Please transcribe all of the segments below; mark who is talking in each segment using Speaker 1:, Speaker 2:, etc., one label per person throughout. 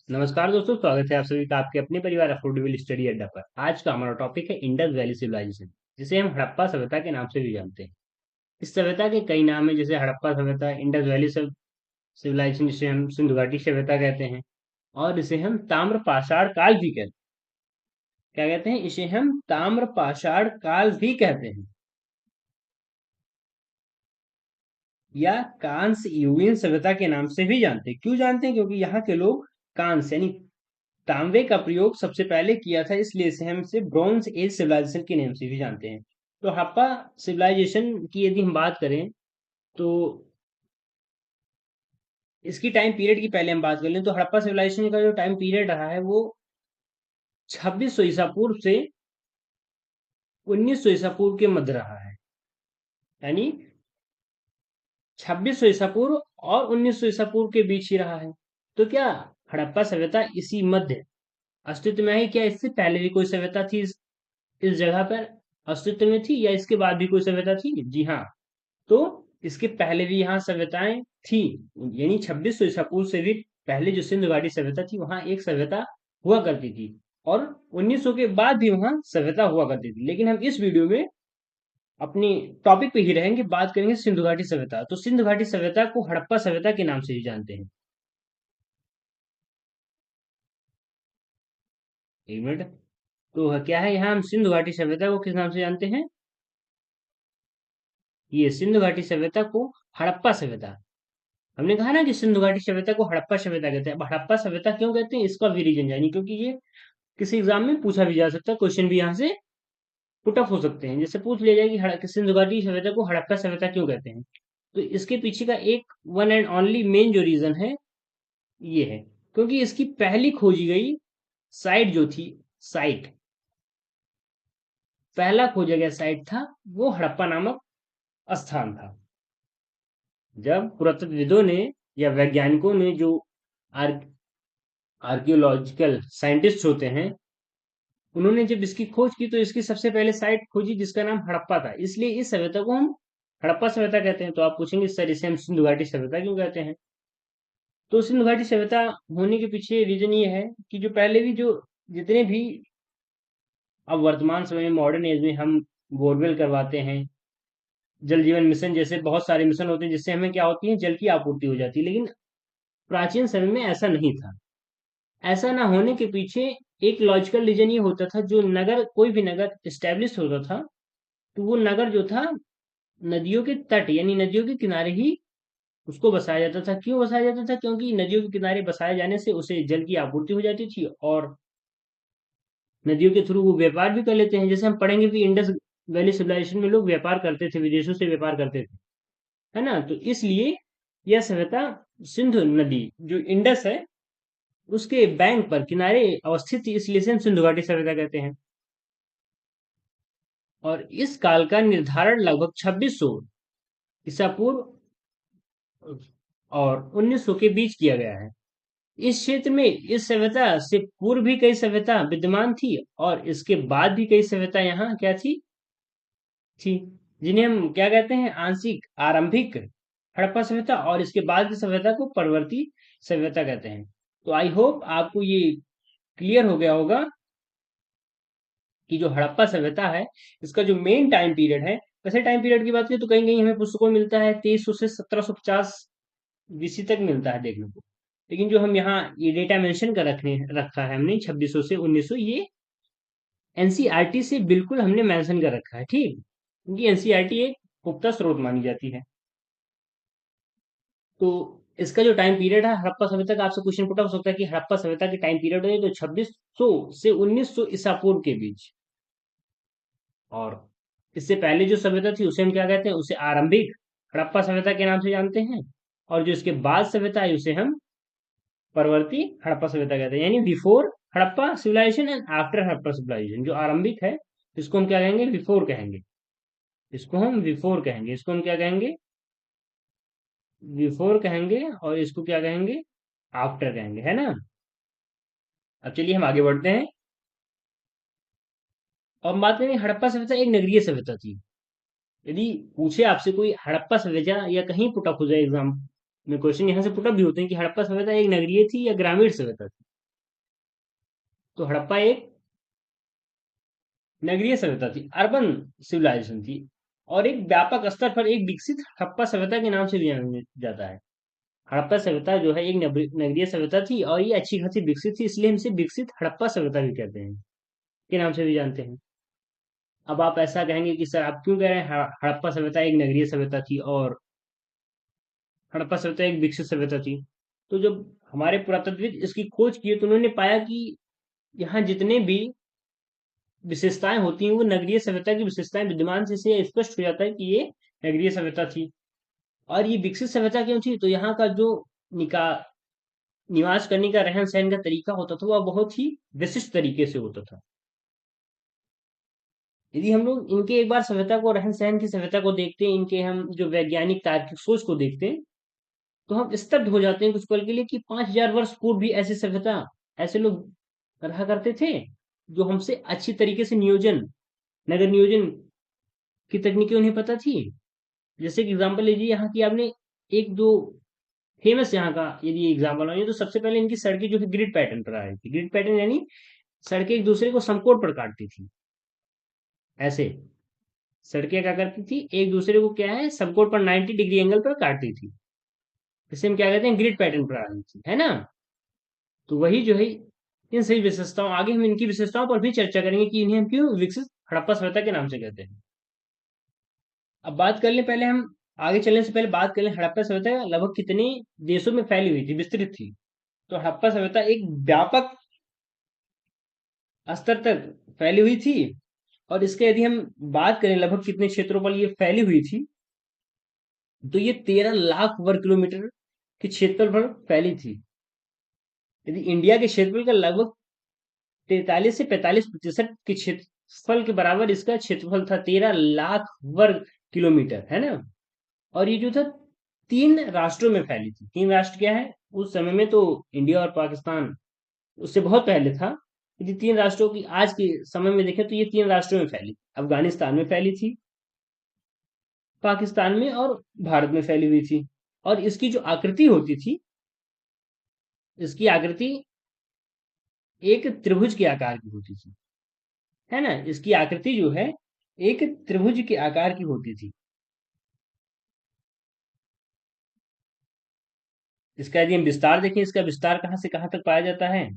Speaker 1: नमस्कार दोस्तों, स्वागत है आप सभी का आपके अपने परिवार अफोर्डेबल स्टडी अड्डा पर। आज का हमारा टॉपिक है इंडस वैली सिविलाइजेशन, जिसे हम हड़प्पा सभ्यता के नाम से भी जानते हैं। इस सभ्यता के कई नाम हैं, जैसे हड़प्पा सभ्यता, इंडस वैली सिविलाइजेशन, जिसे हम सिंधु घाटी सभ्यता कहते हैं, और इसे हम ताम्र पाषाण काल भी कहते हैं। क्या कहते हैं? इसे हम ताम्र पाषाण काल भी कहते हैं, या कांस्य युगीन सभ्यता के नाम से भी जानते हैं। क्यों जानते हैं? क्योंकि यहाँ के लोग कांस्य यानी तांबे का प्रयोग सबसे पहले किया था, इसलिए इसे हम इसे ब्रॉन्ज एज सिविलाइजेशन के नाम से भी जानते हैं। तो हड़प्पा सिविलाइजेशन की यदि हम बात करें, तो इसकी टाइम पीरियड की पहले हम बात कर लें, तो हड़प्पा सिविलाइजेशन का जो टाइम पीरियड रहा है वो 2600 ईसा पूर्व से 1900 ईसा पूर्व के मध्य रहा है। यानी 2600 ईसा पूर्व और 1900 ईसा पूर्व के बीच ही रहा है। तो क्या हड़प्पा सभ्यता इसी मध्य अस्तित्व में आई? क्या इससे पहले भी कोई सभ्यता थी इस जगह पर अस्तित्व में थी, या इसके बाद भी कोई सभ्यता थी? जी हाँ। तो इसके पहले भी यहाँ सभ्यताएं थी। यानी 2600 ईसा पूर्व से भी पहले जो सिंधु घाटी सभ्यता थी, वहां एक सभ्यता हुआ करती थी, और 1900 के बाद भी वहां सभ्यता हुआ करती थी। लेकिन हम इस वीडियो में अपनी टॉपिक पे ही रहेंगे, बात करेंगे सिंधु घाटी सभ्यता। तो सिंधु घाटी सभ्यता को हड़प्पा सभ्यता के नाम से भी जानते हैं। एक मिनट। तो क्या है, यहाँ हम सिंधु घाटी सभ्यता को किस नाम से जानते हैं? ये सिंधु घाटी सभ्यता को हड़प्पा सभ्यता। हमने कहा ना कि सिंधु घाटी सभ्यता को हड़प्पा सभ्यता कहते हैं। अब हड़प्पा सभ्यता क्यों कहते हैं, इसका भी रीजन जानिए, क्योंकि ये किसी एग्जाम में पूछा भी जा सकता है, क्वेश्चन भी यहाँ से पुट अप हो सकते हैं। जैसे पूछ लिया जाए कि कि सिंधु घाटी सभ्यता को हड़प्पा सभ्यता क्यों कहते हैं, तो इसके पीछे का एक वन एंड ओनली मेन जो रीजन है, ये है क्योंकि इसकी पहली खोजी गई साइट जो थी, साइट पहला खोजा गया साइट था, वो हड़प्पा नामक स्थान था। जब पुरातत्वविदों ने या वैज्ञानिकों ने, जो आर्कियोलॉजिकल साइंटिस्ट होते हैं, उन्होंने जब इसकी खोज की, तो इसकी सबसे पहले साइट खोजी जिसका नाम हड़प्पा था। इसलिए इस सभ्यता को हम हड़प्पा सभ्यता कहते हैं। तो आप पूछेंगे सर, इसे हम सिंधु घाटी सभ्यता क्यों कहते हैं? तो सिंधु घाटी सभ्यता होने के पीछे रीजन ये है कि जो पहले भी जो जितने भी, अब वर्तमान समय में मॉडर्न एज में हम बोरवेल करवाते हैं, जल जीवन मिशन जैसे बहुत सारे मिशन होते हैं, जिससे हमें क्या होती है, जल की आपूर्ति हो जाती है। लेकिन प्राचीन समय में ऐसा नहीं था। ऐसा ना होने के पीछे एक लॉजिकल रीजन ये होता था, जो नगर, कोई भी नगर स्टेब्लिश होता था, तो वो नगर जो था, नदियों के तट यानी नदियों के किनारे ही उसको बसाया जाता था। क्यों बसाया जाता था? क्योंकि नदियों के किनारे बसाए जाने से उसे जल की आपूर्ति हो जाती थी, और नदियों के थ्रू वो व्यापार भी कर लेते हैं। जैसे हम पढ़ेंगे कि इंडस वैली सिविलाइजेशन में लोग व्यापार करते थे, विदेशों से व्यापार करते थे, है ना? तो इसलिए यह सभ्यता, सिंधु नदी जो इंडस है उसके बैंक पर किनारे अवस्थित थी, इसलिए से हम सिंधु घाटी सभ्यता कहते हैं। और इस काल का निर्धारण लगभग 2600 ईसा पूर्व और 1900 के बीच किया गया है। इस क्षेत्र में इस सभ्यता से पूर्व भी कई सभ्यता विद्यमान थी, और इसके बाद भी कई सभ्यता यहाँ क्या थी, जिन्हें हम क्या कहते हैं, आंशिक आरंभिक हड़प्पा सभ्यता, और इसके बाद की सभ्यता को परवर्ती सभ्यता कहते हैं। तो आई होप आपको ये क्लियर हो गया होगा कि जो हड़प्पा सभ्यता है, इसका जो मेन टाइम पीरियड है। वैसे टाइम पीरियड की बात करें तो कहीं कहीं हमें पुस्तकों में मिलता है 2300 से 1750 बीसी तक मिलता है देखने को। लेकिन जो हम यहाँ ये डेटा मेंशन कर रखा है हमने 2600 से 1900, ये एनसीईआरटी से बिल्कुल हमने मेंशन कर रखा है, ठीक? क्योंकि एनसीईआरटी एक पुख्ता स्रोत मानी जाती है। तो इसका जो टाइम पीरियड है हड़प्पा सभ्यता का, आपसे क्वेश्चन पुट हो सकता है कि हड़प्पा सभ्यता के टाइम पीरियड है तो 2600 से 1900 ईसा पूर्व के बीच। और इससे पहले जो सभ्यता थी उसे हम क्या कहते हैं? उसे आरंभिक हड़प्पा सभ्यता के नाम से जानते हैं। और जो इसके बाद सभ्यता है उसे हम परवर्ती हड़प्पा सभ्यता कहते हैं। यानी before Harappa civilization and after Harappa civilization. जो आरंभिक है इसको हम क्या कहेंगे? बिफोर कहेंगे। इसको हम बिफोर कहेंगे, इसको हम क्या कहेंगे? बिफोर कहेंगे। और इसको क्या कहेंगे? आफ्टर कहेंगे, है ना? अब चलिए हम आगे बढ़ते हैं। और बात करें, हड़प्पा सभ्यता एक नगरीय सभ्यता थी। यदि पूछे आपसे कोई हड़प्पा सभ्यता, या कहीं पुटअप हो जाए एग्जाम में क्वेश्चन यहाँ से पुटअप भी होते हैं कि हड़प्पा सभ्यता एक नगरीय थी या ग्रामीण सभ्यता थी, तो हड़प्पा एक नगरीय सभ्यता थी, अर्बन सिविलाइजेशन थी, और एक व्यापक स्तर पर एक विकसित हड़प्पा सभ्यता के नाम से भी जाना जाता है। हड़प्पा सभ्यता जो है एक नगरीय सभ्यता थी और ये अच्छी खासी विकसित थी, इसलिए हम इसे विकसित हड़प्पा सभ्यता भी कहते हैं, के नाम से भी जानते हैं। अब आप ऐसा कहेंगे कि सर आप क्यों कह रहे हैं हड़प्पा सभ्यता एक नगरीय सभ्यता थी और हड़प्पा सभ्यता एक विकसित सभ्यता थी? तो जब हमारे पुरातत्वविद इसकी खोज की तो उन्होंने पाया कि यहाँ जितने भी विशेषताएं होती हैं वो नगरीय सभ्यता की विशेषताएं विद्यमान से इसे स्पष्ट हो जाता है कि ये नगरीय सभ्यता थी। और ये विकसित सभ्यता क्यों थी? तो यहाँ का जो निका निवास करने का रहन सहन का तरीका होता था वह बहुत ही विशिष्ट तरीके से होता था। यदि हम लोग इनके एक बार सभ्यता को, रहन सहन की सभ्यता को देखते हैं, इनके हम जो वैज्ञानिक तार्किक सोच को देखते हैं, तो हम स्तब्ध हो जाते हैं कुछ पल के लिए कि 5,000 वर्ष पूर्व भी ऐसी सभ्यता, ऐसे लोग रहा करते थे जो हमसे अच्छी तरीके से नियोजन, नगर नियोजन की तकनीकें उन्हें पता थी। जैसे कि एग्जांपल लीजिए यहाँ की आपने, एक दो फेमस यहाँ का यदि एग्जांपल हो तो सबसे पहले इनकी सड़कें जो है ग्रिड पैटर्न पर आ रही थी। ग्रिड पैटर्न यानी सड़कें एक दूसरे को समकोण पर काटती थी, ऐसे सड़कें क्या करती थी, एक दूसरे को क्या है समकोण पर 90 डिग्री एंगल पर काटती थी, इसे हम क्या कहते हैं ग्रिड पैटर्न पर आ रही थी, है ना। तो वही जो है इन सही विशेषताओं, आगे हम इनकी विशेषताओं पर भी चर्चा करेंगे कि इन्हें हम क्यों विकसित हड़प्पा सभ्यता के नाम से कहते हैं। अब बात कर लें, पहले हम आगे चलने से पहले बात कर लें हड़प्पा सभ्यता लगभग कितने देशों में फैली हुई थी, विस्तृत थी। तो हड़प्पा सभ्यता एक व्यापक स्तर तक फैली हुई थी, और इसके यदि हम बात करें लगभग कितने क्षेत्रों पर ये फैली हुई थी, तो ये 13 लाख वर्ग किलोमीटर के क्षेत्रफल पर फैली थी। यदि इंडिया के क्षेत्रफल का लगभग 43 से 45% के क्षेत्रफल के बराबर इसका क्षेत्रफल था, 13 लाख वर्ग किलोमीटर, है ना। और ये जो था 3 राष्ट्रों में फैली थी। 3 राष्ट्र क्या है उस समय में? तो इंडिया और पाकिस्तान उससे बहुत पहले था। यदि 3 राष्ट्रों की आज के समय में देखें तो ये 3 राष्ट्रों में फैली, अफगानिस्तान में फैली थी, पाकिस्तान में और भारत में फैली हुई थी। और इसकी जो आकृति होती थी, इसकी आकृति एक त्रिभुज के आकार की होती थी, है ना। इसकी आकृति जो है एक त्रिभुज के आकार की होती थी। इसका यदि हम विस्तार देखें, इसका विस्तार कहां से कहां तक पाया जाता है?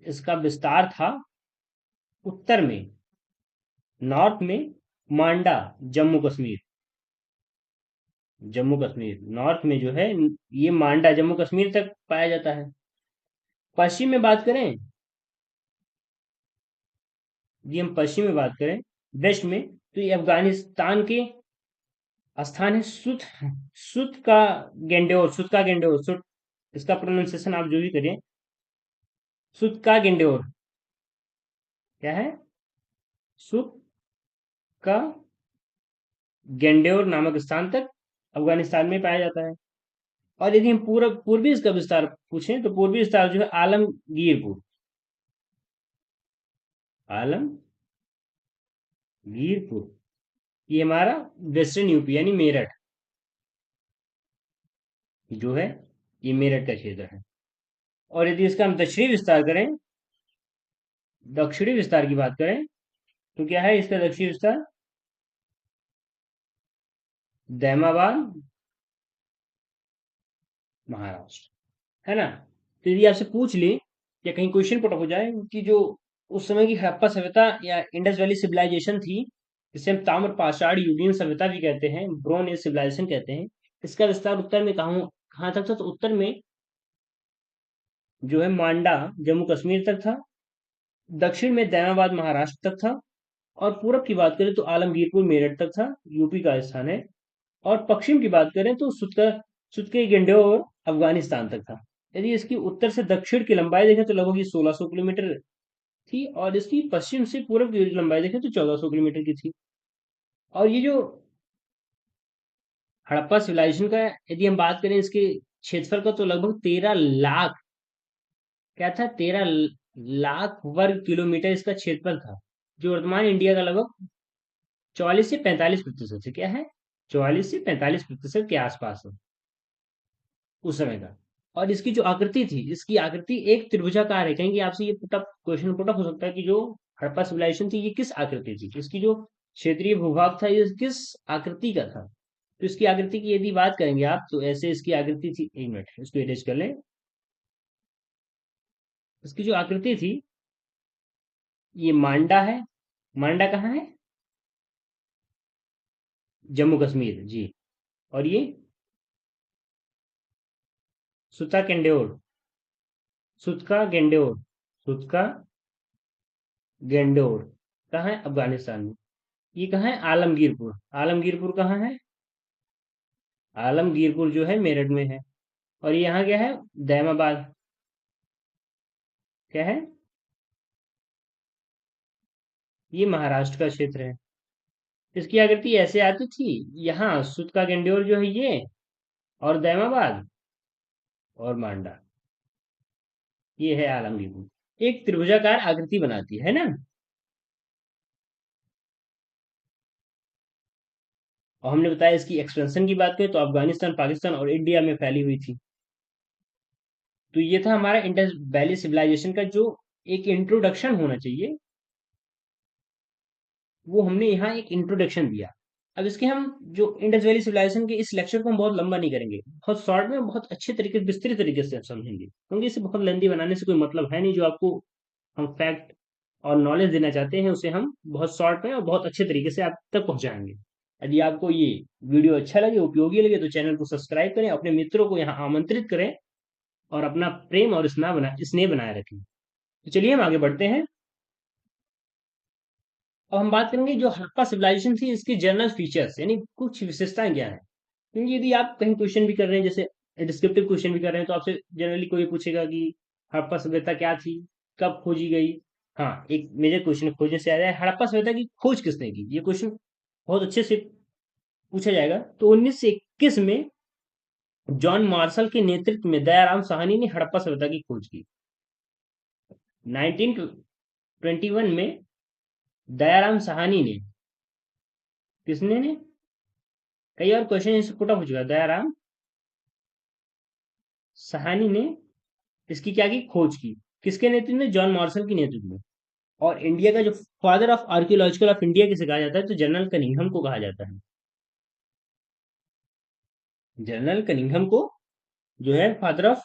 Speaker 1: इसका विस्तार था उत्तर में, नॉर्थ में, मांडा, जम्मू कश्मीर। जम्मू कश्मीर नॉर्थ में जो है, ये मांडा जम्मू कश्मीर तक पाया जाता है। पश्चिम में बात करें, यदि हम पश्चिम में बात करें, वेस्ट में, तो ये अफगानिस्तान के स्थान है सुत का गेंडोर सुत, इसका प्रोनाउंसिएशन आप जो भी करें, सुत का गेंडोर क्या है, सुत का गेंडोर नामक स्थान तक अफगानिस्तान में पाया जाता है। और यदि हम पूर्वी इसका विस्तार पूछें, तो पूर्वी विस्तार जो है आलमगीरपुर, आलमगीरपुर, ये हमारा वेस्टर्न यूपी यानी मेरठ जो है, ये मेरठ का क्षेत्र है। और यदि इसका हम दक्षिणी विस्तार की बात करें, तो क्या है इसका दक्षिणी विस्तार? दहमाबाद, महाराष्ट्र, है ना। तो यदि आपसे पूछ ले या कहीं क्वेश्चन पुट हो जाए कि जो उस समय की हड़प्पा सभ्यता या इंडस वैली सिविलाइजेशन थी, जिसे हम ताम्र पाषाण युगीन सभ्यता भी कहते हैं, ब्रोंज एज सिविलाइजेशन कहते हैं, इसका विस्तार उत्तर में कहाँ कहाँ तक था? तो उत्तर में जो है मांडा जम्मू कश्मीर तक था, दक्षिण में दैमाबाद महाराष्ट्र तक था, और पूरब की बात करें तो आलमगीरपुर मेरठ तक था, यूपी का स्थान है। और पश्चिम की बात करें तो सुतके गेंडोर अफगानिस्तान तक था। यदि इसकी उत्तर से दक्षिण की लंबाई देखें तो लगभग ये 1600 किलोमीटर थी, और इसकी पश्चिम से पूर्व की लंबाई देखें तो 1400 किलोमीटर की थी। और ये जो हड़प्पा सिविलाइजेशन का यदि हम बात करें इसके क्षेत्रफल का, तो लगभग 13 लाख, क्या था, 13 लाख वर्ग किलोमीटर इसका क्षेत्रफल था, जो वर्तमान इंडिया का लगभग 44 से 45% है। क्या है? 44 से 45% के आसपास है उस समय का। और इसकी जो आकृति थी, इसकी आकृति एक त्रिभुजाकार है। कहीं कि आपसे ये पुटअप क्वेश्चन पुटअप हो सकता है कि जो हड़प्पा सिविलाइजेशन थी ये किस आकृति थी, इसकी जो क्षेत्रीय भूभाग था ये किस आकृति का था। तो इसकी आकृति की यदि बात करेंगे आप, तो ऐसे इसकी आकृति थी। एक मिनट इसको इरेज कर लें। इसकी जो आकृति थी, ये मांडा है। मांडा कहाँ है? जम्मू कश्मीर जी। और ये सुता केंडोर, सुतका गेंडोर, सुतका गेंडोर कहाँ है? अफगानिस्तान में। ये कहाँ है? आलमगीरपुर। आलमगीरपुर कहाँ है? आलमगीरपुर जो है मेरठ में है। और ये यहाँ क्या है? दैमाबाद। क्या है? ये महाराष्ट्र का क्षेत्र है। इसकी आकृति ऐसे आती थी, यहाँ सुत का गेंड्योर जो है ये, और दैमाबाद और मांडा, ये है आलमगीर। एक त्रिभुजाकार आकृति बनाती है ना। और हमने बताया इसकी एक्सपेंशन की बात करें तो अफगानिस्तान, पाकिस्तान और इंडिया में फैली हुई थी। तो ये था हमारा इंडस वैली सिविलाइजेशन का जो एक इंट्रोडक्शन होना चाहिए, वो हमने यहाँ एक इंट्रोडक्शन दिया। अब इसके हम जो इंडस वैली सिविलाइजेशन के इस लेक्चर को हम बहुत लंबा नहीं करेंगे, बहुत शॉर्ट में बहुत अच्छे तरीके से विस्तृत तरीके से समझेंगे, क्योंकि इसे बहुत लेंदी बनाने से कोई मतलब है नहीं। जो आपको हम फैक्ट और नॉलेज देना चाहते हैं उसे हम बहुत शॉर्ट में और बहुत अच्छे तरीके से आप तक पहुंचाएंगे। यदि आपको ये वीडियो अच्छा लगे, उपयोगी लगे, तो चैनल को सब्सक्राइब करें, अपने मित्रों को यहाँ आमंत्रित करें और अपना प्रेम और स्नेह बनाए रखें। तो चलिए हम आगे बढ़ते हैं। अब हम बात करेंगे जो हड़प्पा सिविलाइजेशन थी इसकी जनरल फीचर्स, यानी कुछ विशेषताएं क्या है। क्योंकि यदि आप कहीं क्वेश्चन भी कर रहे हैं, जैसे डिस्क्रिप्टिव क्वेश्चन भी कर रहे हैं, तो आपसे जनरली कोई पूछेगा कि हड़प्पा सभ्यता क्या थी, कब खोजी गई। हाँ, एक मेजर क्वेश्चन खोजने से आ जाए, हड़प्पा सभ्यता की खोज किसने की, ये क्वेश्चन बहुत अच्छे से पूछा जाएगा। तो 1921 में जॉन मार्शल के नेतृत्व में दयाराम साहनी ने हड़प्पा सभ्यता की खोज की। 1921 में दयाराम साहनी ने, किसने ने? कई और क्वेश्चन इससे पुट अप हो चुका है। दयाराम साहनी ने इसकी क्या की? खोज की। किसके नेतृत्व में? जॉन मार्शल के नेतृत्व में। और इंडिया का जो father of archaeological of India किसे कहा जाता है? तो जनरल कनिंघम को कहा जाता है। जनरल कनिंघम को जो है father of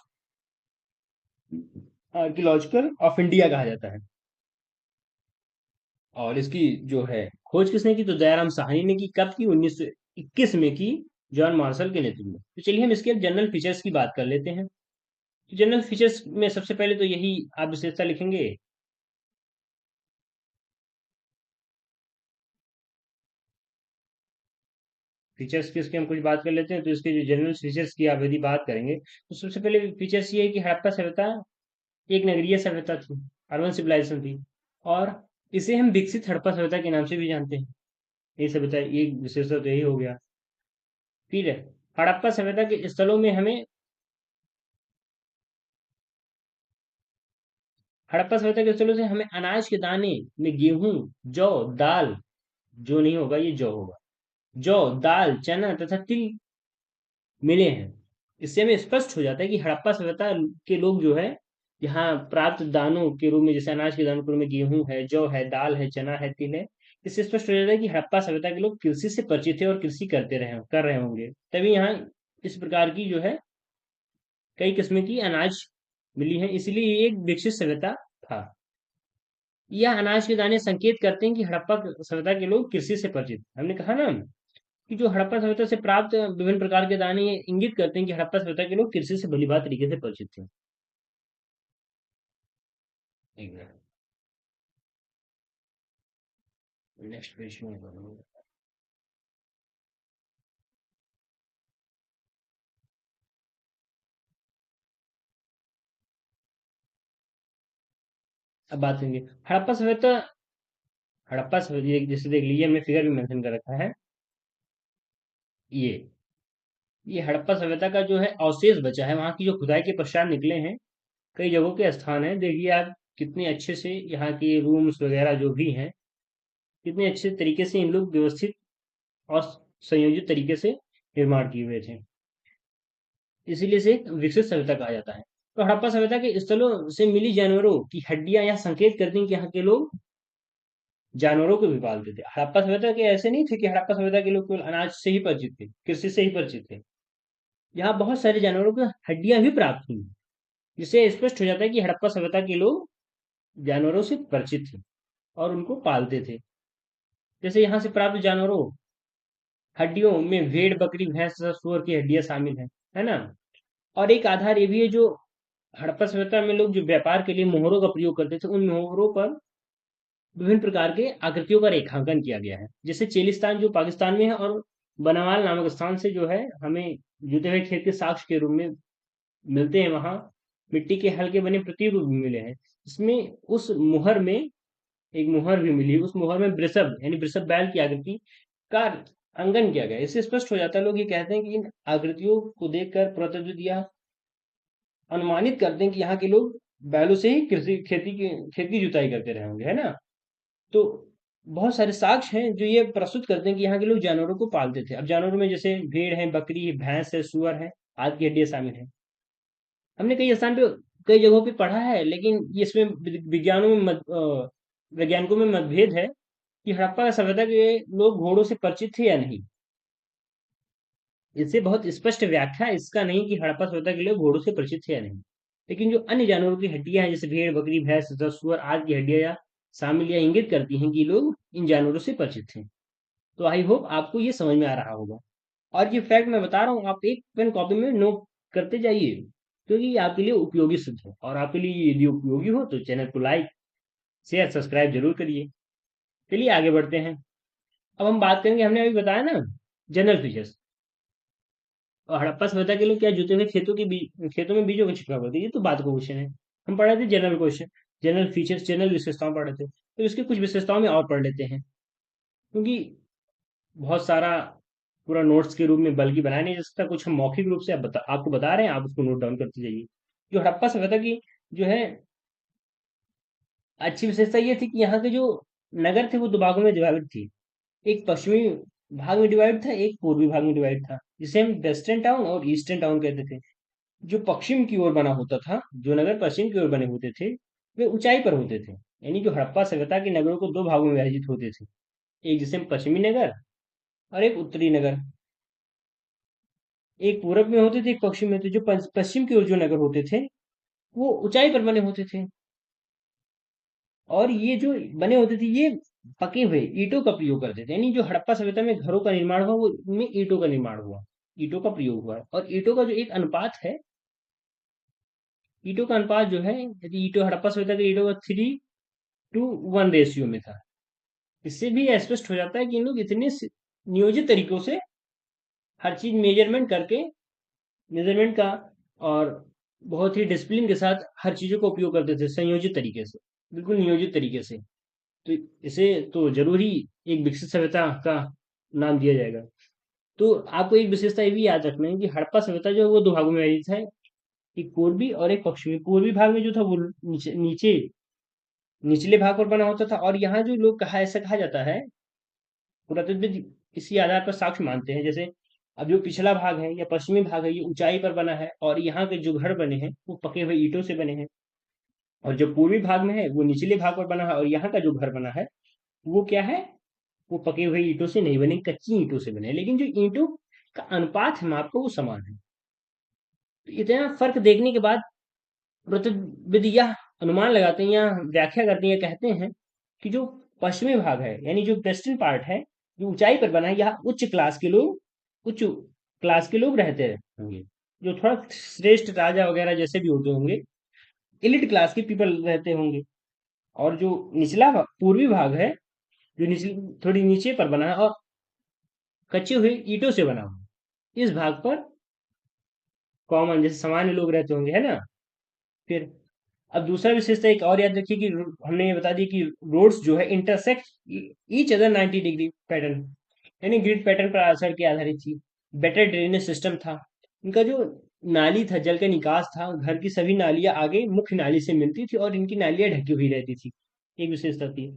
Speaker 1: archaeological of India कहा जाता है। और इसकी जो है खोज किसने की? तो दयाराम साहनी ने की। कब की? 1921 में की, जॉन मार्शल के नेतृत्व में। तो चलिए हम इसके जनरल फीचर्स की बात कर लेते हैं। तो जनरल फीचर्स में सबसे पहले तो यही आप विशेषता लिखेंगे। फीचर्स की इसके हम कुछ बात कर लेते हैं। तो इसके जो जनरल फीचर्स की आप यदि बात करेंगे, तो सबसे पहले फीचर्स ये है कि हड़प्पा सभ्यता एक नगरीय सभ्यता थी, अर्बन सिविलाइजेशन थी। और इसे हम विकसित हड़प्पा सभ्यता के नाम से भी जानते हैं। ये सभ्यता, ये विशेषता तो यही हो गया। फिर हड़प्पा सभ्यता के स्थलों में हमें, हड़प्पा सभ्यता के स्थलों से हमें अनाज के दाने में गेहूं, जौ, दाल, जो नहीं होगा ये जौ होगा, जौ, दाल, चना तथा तिल मिले हैं। इससे हमें स्पष्ट हो जाता है कि हड़प्पा सभ्यता के लोग जो है यहाँ प्राप्त दानों के रूप में, जैसे अनाज के दानों के रूप में गेहूं है, जौ है, दाल है, चना है, तिल है। इससे स्पष्ट हो जाता है कि हड़प्पा सभ्यता के लोग कृषि से परिचित थे और कृषि कर रहे होंगे, तभी यहाँ इस प्रकार की जो है कई किस्म की अनाज मिली है, इसलिए ये एक विकसित सभ्यता था। यह अनाज के दाने संकेत करते हैं कि हड़प्पा सभ्यता के लोग कृषि से परिचित। हमने कहा ना कि जो हड़प्पा सभ्यता से प्राप्त विभिन्न प्रकार के दाने ये इंगित करते हैं कि हड़प्पा सभ्यता के लोग कृषि से भलीभांति तरीके से परिचित थे। एक मिनट, नेक्स्ट पेज में अब बात करेंगे हड़प्पा सभ्यता। हड़प्पा सभ्यता जैसे देख लीजिए, हमने फिगर भी मेंशन कर रखा है। ये ये हड़प्पा सभ्यता का जो है अवशेष बचा है, वहां की जो खुदाई के पश्चात निकले हैं कई जगहों के स्थान है। देखिए आप कितने अच्छे से यहाँ के रूम्स वगैरह जो भी हैं, कितने अच्छे तरीके से इन लोग व्यवस्थित और संयोजित तरीके से निर्माण किए हुए थे। इसीलिए इसे एक विकसित सभ्यता कहा जाता है। तो हड़प्पा सभ्यता के स्थलों से मिली जानवरों की हड्डियां यह संकेत करती हैं कि यहाँ के लोग जानवरों को भी पालते थे। हड़प्पा सभ्यता के ऐसे नहीं थे कि हड़प्पा सभ्यता के लोग केवल अनाज से ही परिचित थे, कृषि से ही परिचित थे। यहाँ बहुत सारे जानवरों की हड्डियां भी प्राप्त हुई, जिससे स्पष्ट हो जाता है कि हड़प्पा सभ्यता के लोग जानवरों से परिचित थे और उनको पालते थे। जैसे यहाँ से प्राप्त जानवरों हड्डियों में भेड़, बकरी, भैंस तथा सूअर की हड्डियां शामिल हैं, है ना? और एक आधार ये भी है, जो हड़प्पा सभ्यता में लोग जो व्यापार के लिए मोहरों का प्रयोग करते थे, उन मोहरों पर विभिन्न प्रकार के आकृतियों का रेखांकन किया गया है। जैसे चेलिस्तान जो पाकिस्तान में है, और बनावाल नामक स्थान से जो है हमें जुते हुए खेत के साक्ष्य के रूप में मिलते हैं। वहां मिट्टी के हल्के बने प्रतिरूप भी मिले हैं। इसमें उस मुहर में एक मुहर भी मिली, उस मुहर में वृषभ यानी वृषभ बैल की आकृति का अंकन किया गया है। इससे स्पष्ट हो जाता है, लोग ये कहते हैं कि इन आकृतियों को देखकर पुरातत्वविद यह अनुमानित करते हैं कि यहाँ के लोग बैलों से ही कृषि खेती की खेत की जुताई करते रहे होंगे, है ना? तो बहुत सारे साक्ष्य हैं जो ये प्रस्तुत करते हैं कि यहाँ के लोग जानवरों को पालते थे। अब जानवरों में जैसे भेड़ है, बकरी है, भैंस है, सुअर है, आदि की हड्डियां शामिल है। हमने कई स्थान पे कई जगहों पे पढ़ा है, लेकिन ये इसमें वैज्ञानिकों में मतभेद है कि हड़प्पा सभ्यता के लोग घोड़ों से परिचित थे या नहीं। इससे बहुत स्पष्ट व्याख्या इसका नहीं कि हड़प्पा सभ्यता के लोग घोड़ों से परिचित थे या नहीं। लेकिन जो अन्य जानवरों की हड्डियां हैं, जैसे भेड़, बकरी, भैंस तथा सुअर आदि की हड्डियां या शामिल या इंगित करती हैं कि लोग इन जानवरों से परिचित थे। तो आई होप आपको ये समझ में आ रहा होगा। और ये फैक्ट मैं बता रहा हूँ, आप एक पेन कॉपी में नोट करते जाइए, क्योंकि ये आपके लिए उपयोगी सिद्ध है। और आपके लिए यदि उपयोगी हो तो चैनल को लाइक, शेयर, सब्सक्राइब जरूर करिए। चलिए आगे बढ़ते हैं। अब हम बात करेंगे, हमने अभी बताया ना जनरल फीचर्स। और हड़प्पा सभ्यता के लोग क्या जूते हुए खेतों में बीजों का छिड़काव करते, ये तो बात का क्वेश्चन है। हम पढ़ रहे थे general question, general features, general विशेषताओं पढ़ रहे थे, तो इसकी कुछ विशेषताओं में और पढ़ लेते हैं, क्योंकि बहुत सारा पूरा नोट्स के रूप में बल्कि बनाया नहीं जा सकता। कुछ हम मौखिक रूप से आपको बता रहे हैं, आप उसको नोट डाउन करते जाइए। जो हड़प्पा सभ्यता की जो है अच्छी विशेषता ये थी कि यहाँ के जो नगर थे वो दो भागों में डिवाइड थी। एक पश्चिमी भाग में डिवाइड था, एक पूर्वी भाग में डिवाइड था, जिसे हम वेस्टर्न टाउन और ईस्टर्न टाउन कहते थे। जो पश्चिम की ओर बना होता था, जो नगर पश्चिम की ओर बने होते थे, वे ऊंचाई पर होते थे। यानी जो हड़प्पा सभ्यता के नगरों को दो भागों में विभाजित होते थे, एक जिसे हम पश्चिमी नगर और एक उत्तरी नगर। एक पूरब में होते थे, एक पश्चिम में थे। जो पश्चिम की ओर जो नगर होते थे वो ऊंचाई पर बने होते थे, और ये जो बने होते थे ये पके हुए ईंटों का प्रयोग करते थे। यानी जो हड़प्पा सभ्यता में घरों का निर्माण हुआ वो इनमें ईंटों का निर्माण हुआ, ईंटों का प्रयोग हुआ है। और ईंटों का जो एक अनुपात है, ईंटों का अनुपात जो है, यदि ईंटों हड़प्पा सभ्यता के ईंटों का 3:1 रेशियो में था। इससे भी यह स्पष्ट हो जाता है कि इन लोग इतने नियोजित तरीकों से हर चीज मेजरमेंट करके, मेजरमेंट का, और बहुत ही डिसिप्लिन के साथ हर चीजों का उपयोग करते थे, संयोजित तरीके से, बिल्कुल नियोजित तरीके से। तो इसे तो जरूर ही एक विकसित सभ्यता का नाम दिया जाएगा। तो आपको एक विशेषता ये भी याद रखना है कि हड़प्पा सभ्यता जो है वो दो भागों में विभाजित है, एक पूर्वी और एक पश्चिमी। पूर्वी भाग में जो था वो निचले भाग पर बना होता था। और यहाँ जो लोग कहा ऐसा कहा जाता है, पुरातत्वविद इसी आधार पर साक्ष्य मानते हैं, जैसे अब जो पिछला भाग है या पश्चिमी भाग है ये ऊंचाई पर बना है, और यहाँ के जो घर बने हैं वो पके हुए ईंटों से बने हैं। और जो पूर्वी भाग में है वो निचले भाग पर बना है, और यहाँ का जो घर बना है वो क्या है, वो पके हुए ईंटों से नहीं बने, कच्ची ईंटों से बने हैं। लेकिन जो ईंटों का अनुपात है माप का वो समान है। तो इतना फर्क देखने के बाद पुरातत्वविद यह अनुमान लगाते हैं या व्याख्या करते हैं या कहते हैं कि जो पश्चिमी भाग है यानी जो वेस्टर्न पार्ट है, जो ऊंचाई पर बना है, यहाँ उच्च क्लास के लोग रहते होंगे, जो थोड़ा श्रेष्ठ राजा वगैरह जैसे भी होते होंगे, एलिट क्लास के पीपल रहते होंगे। और जो पूर्वी भाग है, जो निचली थोड़ी नीचे पर बना है और कच्चे हुए ईंटों से बना हुआ, इस भाग पर कॉमन जैसे सामान्य लोग रहते होंगे, है ना? फिर अब दूसरा विशेषता एक और याद रखिए कि हमने ये बता दी कि रोड्स जो है intersect each other 90 degree pattern, यानी ग्रिड पैटर्न पर असर के आधारित थी। बेटर ड्रेनेज सिस्टम था। इनका जो नाली था, जल का निकास था, घर की सभी नालियां आगे मुख्य नाली से मिलती थी और इनकी नालियां ढकी हुई रहती थी, एक विशेषता थी।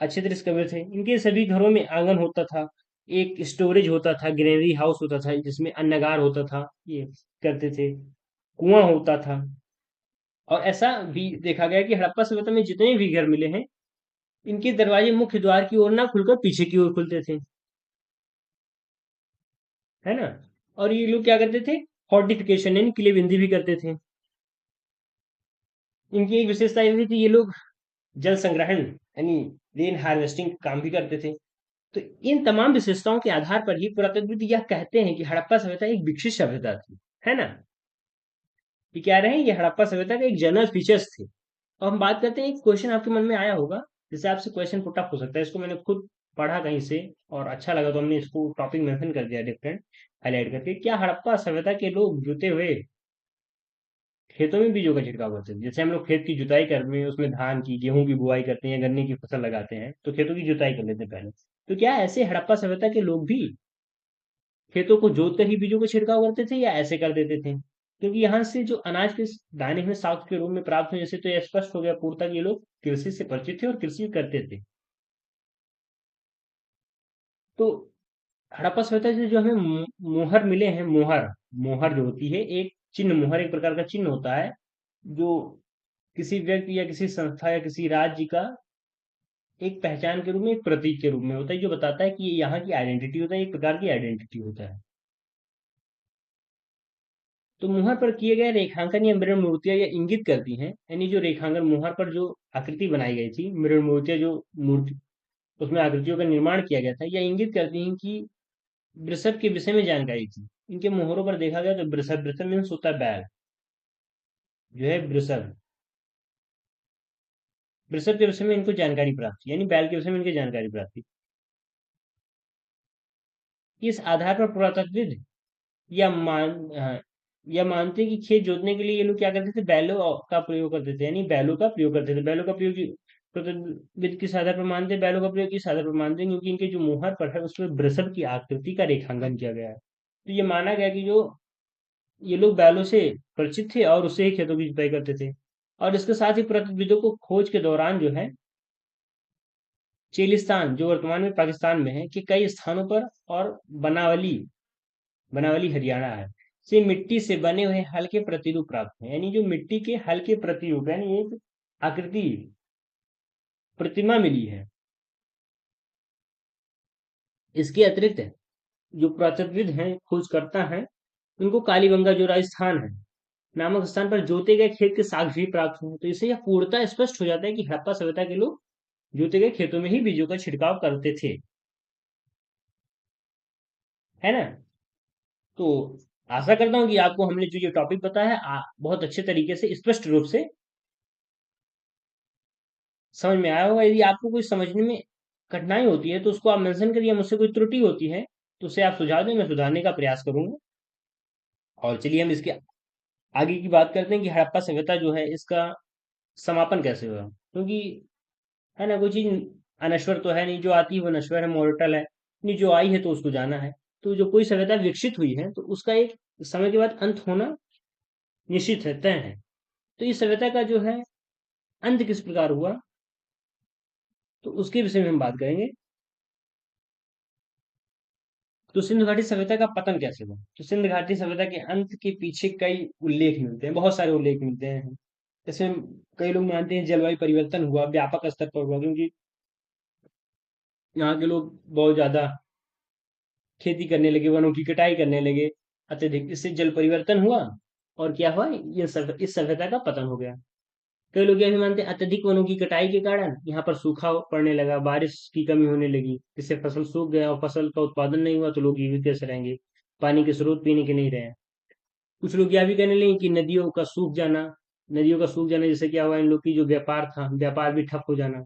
Speaker 1: अच्छे दृश्य कमरे थे, इनके सभी घरों में आंगन होता था। एक स्टोरेज होता था, ग्रेनरी हाउस होता था जिसमें अन्नगार होता था, ये करते थे, कुआं होता था। और ऐसा भी देखा गया कि हड़प्पा सभ्यता में जितने भी घर मिले हैं, इनके दरवाजे मुख्य द्वार की ओर ना खुलकर पीछे की ओर खुलते थे, है ना। और ये लोग क्या करते थे, फोर्टिफिकेशन यानी किलेबंदी भी करते थे। इनकी एक विशेषता ये थी कि ये लोग जल संग्रहण यानी रेन हार्वेस्टिंग काम भी करते थे। तो इन तमाम विशेषताओं के आधार पर ही पुरातत्वविद यह कहते हैं कि हड़प्पा सभ्यता एक विकसित सभ्यता थी, है ना। ये क्या रहे, ये हड़प्पा सभ्यता का एक जनरल फीचर्स थे। अब हम बात करते हैं, एक क्वेश्चन आपके मन में आया होगा, जैसे आपसे क्वेश्चन पुट अप हो सकता है, इसको मैंने खुद पढ़ा कहीं से और अच्छा लगा तो हमने इसको टॉपिक मेंशन कर दिया डिफरेंट हाईलाइट करके। क्या हड़प्पा सभ्यता के लोग जुते हुए खेतों में बीजों का छिड़काव करते थे? जैसे हम लोग खेत की जुताई करते हैं, उसमें धान की गेहूं की बुआई करते हैं या गन्ने की फसल लगाते हैं, तो खेतों की जुताई कर लेते हैं पहले। तो क्या ऐसे हड़प्पा सभ्यता के लोग भी खेतों को जोत कर ही बीजों का छिड़काव करते थे या ऐसे कर देते थे? क्योंकि यहाँ से जो अनाज के दाने हमें साउथ के रूप में प्राप्त हुए, जैसे तो यह स्पष्ट हो गया पूर्णतः कि ये लोग कृषि से परिचित थे और कृषि करते थे। तो हड़प्पा सभ्यता से जो हमें मोहर मिले हैं, मोहर, मोहर जो होती है एक चिन्ह, मोहर एक प्रकार का चिन्ह होता है जो किसी व्यक्ति या किसी संस्था या किसी राज्य का एक पहचान के रूप में, एक प्रतीक के रूप में होता है, जो बताता है कि ये यहाँ की आइडेंटिटी होता है, एक प्रकार की आइडेंटिटी होता है। तो मुहर पर किए गए रेखांकन या मृण मूर्तियां ये इंगित करती हैं, यानी जो रेखांकन मुहर पर जो आकृति बनाई गई थी, मृण मूर्तियां जो मूर्ति उसमें आकृतियों का निर्माण किया गया था, यह इंगित करती हैं कि वृषभ के विषय में जानकारी थी। इनके मोहरों पर देखा गया तो वृषभ, वृषभ मीन्स होता है बैल, जो है वृषभ, वृषभ के विषय में इनको जानकारी प्राप्त थी, यानी बैल के विषय में इनकी जानकारी प्राप्त थी। इस आधार पर पुरातत्वविद या मान हाँ, या मानते हैं कि खेत जोतने के लिए ये लोग क्या करते थे, बैलों का प्रयोग करते थे, यानी बैलों का प्रयोग करते थे। बैलों का प्रयोग प्रकृतिविद किस आधार पर मानते हैं, बैलों का प्रयोग किस आधार पर मानते हैं, क्योंकि इनके जो मुहर पर है उसमें वृषभ की आकृति का रेखांकन किया गया है। तो ये माना गया कि जो ये लोग बैलों से परिचित थे और उससे ही खेतों की जुताई करते थे। और इसके साथ ही पुरातत्वविदों को खोज के दौरान जो है चेलिस्तान, जो वर्तमान में पाकिस्तान में है, कि कई स्थानों पर और बनावली, बनावली हरियाणा है, से मिट्टी से बने हुए हल्के प्रतिरूप प्राप्त हैं, यानी जो मिट्टी के हल्के प्रतिरूप, यानी एक आकृति, प्रतिमा मिली है। इसके अतिरिक्त जो पुरातत्वविद हैं, खोजकर्ता हैं, उनको कालीबंगा जो राजस्थान है नामक स्थान पर जोते गए खेत के साक्ष्य भी प्राप्त हुए। तो इससे यह पूर्णतः स्पष्ट हो जाता है कि हड़प्पा सभ्यता के लोग जोते गए खेतों में ही बीजों का छिड़काव करते थे, है ना। तो आशा करता हूँ कि आपको हमने जो ये टॉपिक बताया है बहुत अच्छे तरीके से स्पष्ट रूप से समझ में आया होगा। यदि आपको कोई समझने में कठिनाई होती है तो उसको आप मेंशन करिए, मुझसे कोई त्रुटि होती है तो उसे आप सुझाव दें, मैं सुधारने का प्रयास करूंगा। और चलिए हम इसके आगे की बात करते हैं कि हड़प्पा सभ्यता जो है इसका समापन कैसे हुआ, क्योंकि है ना, कोई चीज अनश्वर तो है नहीं, जो आती है वो नश्वर है, मॉर्टल है, नहीं जो आई है तो उसको जाना है। तो जो कोई सभ्यता विकसित हुई है तो उसका एक समय के बाद अंत होना निश्चित है, तय है। तो इस सभ्यता का जो है अंत किस प्रकार हुआ, तो उसके विषय में हम बात करेंगे। तो सिंधु घाटी सभ्यता का पतन कैसे हुआ, तो सिंधु घाटी सभ्यता के अंत के पीछे कई उल्लेख मिलते हैं, बहुत सारे उल्लेख मिलते हैं। जैसे कई लोग मानते हैं जलवायु परिवर्तन हुआ, व्यापक स्तर पर हुआ, क्योंकि यहाँ के लोग बहुत ज्यादा खेती करने लगे, वनों की कटाई करने लगे अत्यधिक, इससे जल परिवर्तन हुआ और क्या हुआ, ये इस सभ्यता का पतन हो गया। कई लोग ये भी मानते हैं अत्यधिक वनों की कटाई के कारण यहाँ पर सूखा पड़ने लगा, बारिश की कमी होने लगी, जिससे फसल सूख गया और फसल का उत्पादन नहीं हुआ तो लोग जीवित कैसे रहेंगे, पानी के स्रोत पीने के नहीं रहे। कुछ लोग यह भी कहने लगे कि नदियों का सूख जाना, नदियों का सूख जाने जैसे क्या हुआ, इन लोग की जो व्यापार था, व्यापार भी ठप हो जाना,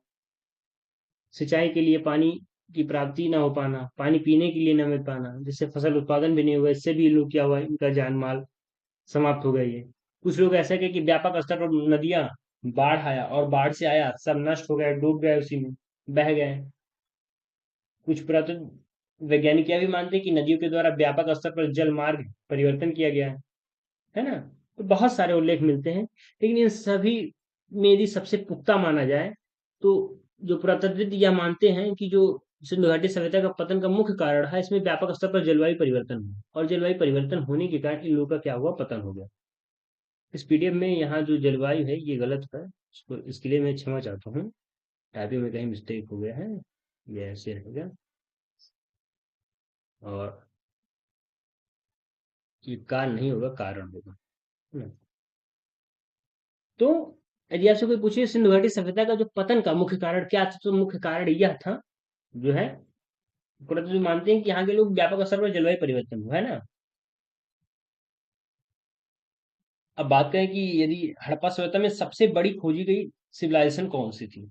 Speaker 1: सिंचाई के लिए पानी की प्राप्ति ना हो पाना, पानी पीने के लिए न मिल पाना, जिससे फसल उत्पादन भी नहीं हुआ, इससे भी लोग क्या हुआ, इनका जान माल समाप्त हो गई है। कुछ लोग ऐसा कहे कि व्यापक स्तर पर नदियां, बाढ़ आया और बाढ़ से आया सब नष्ट हो गए, डूब गए, उसी में बह गए। कुछ पुरातन वैज्ञानिक यह भी मानते हैं कि नदियों के द्वारा व्यापक स्तर पर जल मार्ग परिवर्तन किया गया है ना। तो बहुत सारे उल्लेख मिलते हैं, लेकिन इन सभी में यदि सबसे पुख्ता माना जाए तो जो पुरातत्वविद यह मानते हैं कि जो सिंधु घाटी सभ्यता का पतन का मुख्य कारण है इसमें व्यापक स्तर पर जलवायु परिवर्तन हुआ, और जलवायु परिवर्तन होने के कारण इन लोगों का क्या हुआ, पतन हो गया। इस पीडीएफ में यहाँ जो जलवायु है ये गलत है, इसके लिए मैं क्षमा चाहता हूँ। टाइपिंग में कहीं मिस्टेक हो गया है, ये ऐसे रहेगा। और ये कारण नहीं होगा, कारण होगा, है ना। तो यदि आपसे कोई पूछे सिंधु घाटी सभ्यता का जो पतन का मुख्य कारण क्या था, तो मुख्य कारण यह था, जो है, पुरातत्व जो मानते हैं कि यहाँ के लोग व्यापक स्तर पर जलवायु परिवर्तन हुआ, है ना। अब बात करें कि यदि हड़प्पा सभ्यता में सबसे बड़ी खोजी गई सिविलाइजेशन कौन सी थी,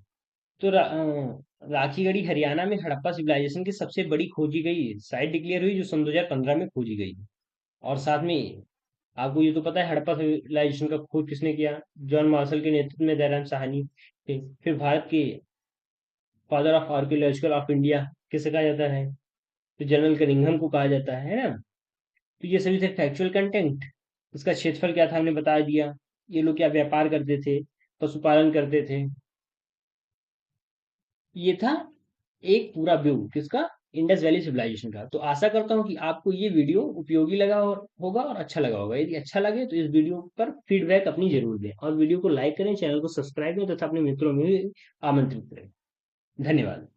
Speaker 1: तो राखीगढ़ी हरियाणा में हड़प्पा सिविलाइजेशन की सबसे बड़ी खोजी गई साइट डिक्लेयर हुई, जो सन 2015 में खोजी गई। और साथ में आपको ये तो पता है हड़प्पा सिविलाइजेशन का खोज किसने किया, जॉन मार्शल के नेतृत्व में दयाराम साहनी। फिर भारत के father of archaeological of India किसे कहा जाता है, तो जनरल कनिंघम को कहा जाता है ना। तो ये सभी थे फैक्चुअल कंटेंट। इसका क्षेत्रफल क्या था हमने बता दिया, ये लोग क्या व्यापार करते थे, पशुपालन करते थे। ये था एक पूरा व्यू किसका, इंडस वैली सिविलाइजेशन का। तो आशा करता हूँ कि आपको ये वीडियो उपयोगी लगा होगा और अच्छा लगा होगा। यदि अच्छा लगे तो इस वीडियो पर फीडबैक अपनी जरूर दें, और वीडियो को लाइक करें, चैनल को सब्सक्राइब करें तथा अपने मित्रों में भी आमंत्रित करें। धन्यवाद।